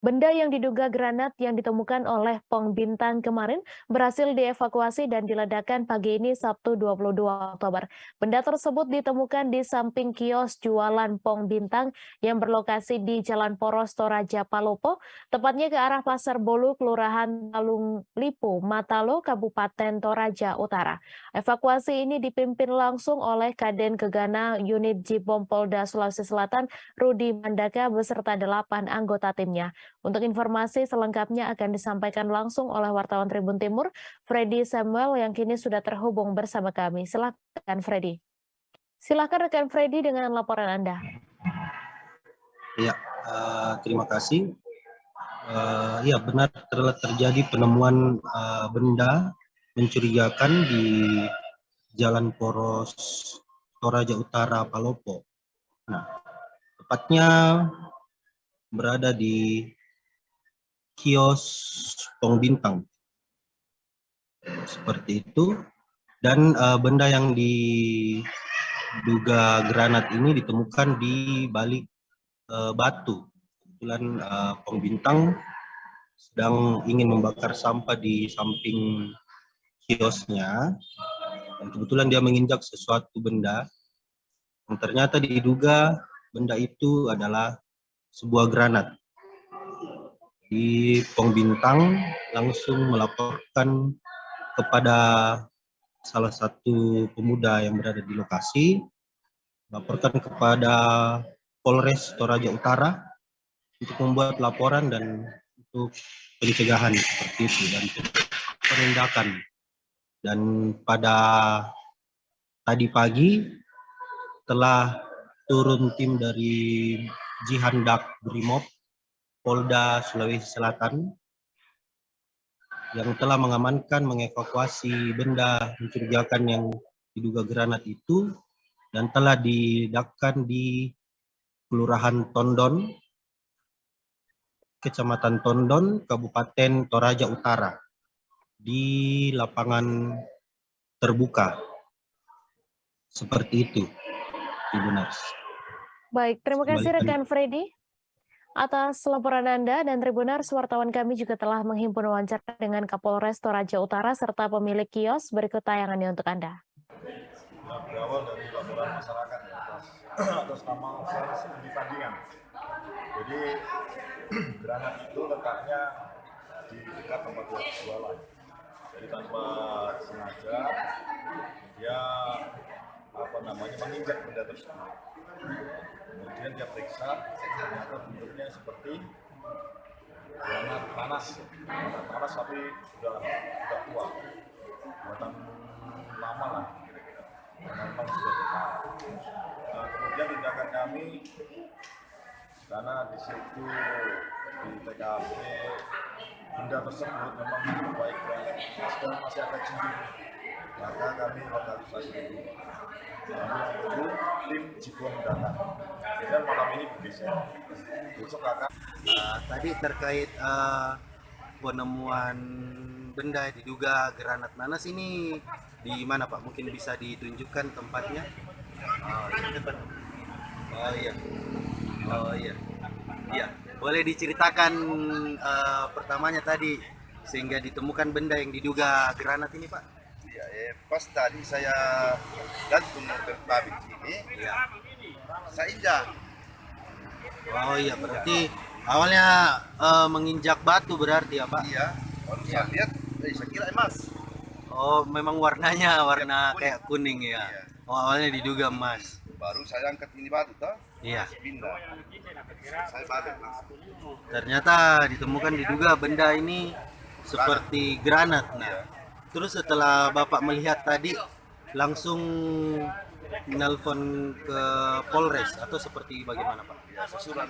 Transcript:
Benda yang diduga granat yang ditemukan oleh Pong Bintang kemarin berhasil dievakuasi dan diledakkan pagi ini Sabtu 22 Oktober. Benda tersebut ditemukan di samping kios jualan Pong Bintang yang berlokasi di Jalan Poros Toraja Palopo, tepatnya ke arah Pasar Bolu, Kelurahan Talung Lipo, Matalo, Kabupaten Toraja Utara. Evakuasi ini dipimpin langsung oleh Kaden Gegana Unit Jibom Polda Sulawesi Selatan, Rudi Mandaka beserta 8 anggota timnya. Untuk informasi selengkapnya akan disampaikan langsung oleh wartawan Tribun Timur, Freddy Samuel yang kini sudah terhubung bersama kami. Silakan Freddy. Silakan rekan Freddy dengan laporan Anda. Ya, terima kasih. Ya, benar telah terjadi penemuan benda mencurigakan di Jalan Poros Toraja Utara Palopo. Nah, tepatnya berada di kios Pong Bintang seperti itu, dan benda yang diduga granat ini ditemukan di balik batu. Kebetulan Pong Bintang sedang ingin membakar sampah di samping kiosnya, dan kebetulan dia menginjak sesuatu benda yang ternyata diduga benda itu adalah sebuah granat. Di Pong Bintang langsung melaporkan kepada salah satu pemuda yang berada di lokasi, melaporkan kepada Polres Toraja Utara untuk membuat laporan dan untuk pencegahan seperti itu dan penindakan. Dan pada tadi pagi telah turun tim dari Jihandak Brimob Polda Sulawesi Selatan yang telah mengamankan, mengevakuasi benda mencurigakan yang diduga granat itu dan telah diledakkan di Kelurahan Tondon, Kecamatan Tondon, Kabupaten Toraja Utara, di lapangan terbuka. Seperti itu, Ibu Nars. Baik, terima kasih rekan Freddy atas laporan Anda, dan Tribunars, wartawan kami juga telah menghimpun wawancara dengan Kapolres Toraja Utara serta pemilik kios. Berikut tayangannya untuk Anda. Berawal dari laporan masyarakat atas nama studi tandingan. Jadi granat itu letaknya di dekat tempat dia jualan. Jadi tanpa sengaja dia menginjak benda tersebut. Kemudian dia periksa, ternyata bentuknya seperti granat panas tapi sudah tua, buatan lama lah kira-kira. Memang sudah tua. Nah, kemudian tindakan kami karena di situ di TKP benda tersebut memang baik granat dan masih ada cincin, maka kami lokalisasi dulu. Lalu tim Jibom datang. Dan malam ini bergeser. Besok akan. Tadi terkait penemuan benda diduga granat nanas ini di mana Pak? Mungkin bisa ditunjukkan tempatnya? Oh iya. Iya. Boleh diceritakan pertamanya tadi sehingga ditemukan benda yang diduga granat ini Pak? Pas tadi saya gantung ke pabrik ini, Ya. saya injak. Oh iya, berarti awalnya menginjak batu berarti ya Pak? Iya, baru saya lihat, saya kira emas. Oh, memang warnanya warna kuning. kayak kuning ya. Iya. Oh, awalnya diduga emas. Baru saya angkat ini batu, toh, Iya. pindah. Saya balik langsung. Ternyata ditemukan diduga benda ini seperti granat. Nah, Iya. terus setelah Bapak melihat tadi langsung nelpon ke Polres atau seperti bagaimana Pak? Ya, sesudah